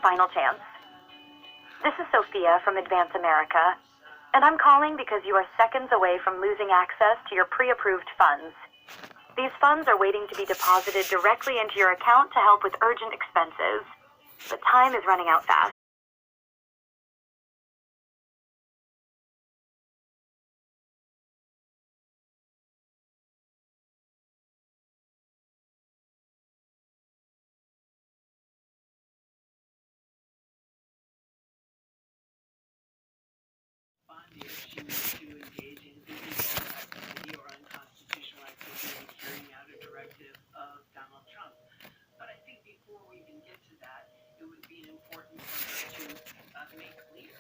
final chance. This is Sophia from Advance America, and I'm calling because you are seconds away from losing access to your pre-approved funds. These funds are waiting to be deposited directly into your account to help with urgent expenses. But time is running out fast. If she was to engage in illegal activity or unconstitutional activity in carrying out a directive of Donald Trump. But I think before we even get to that, it would be important for her to make clear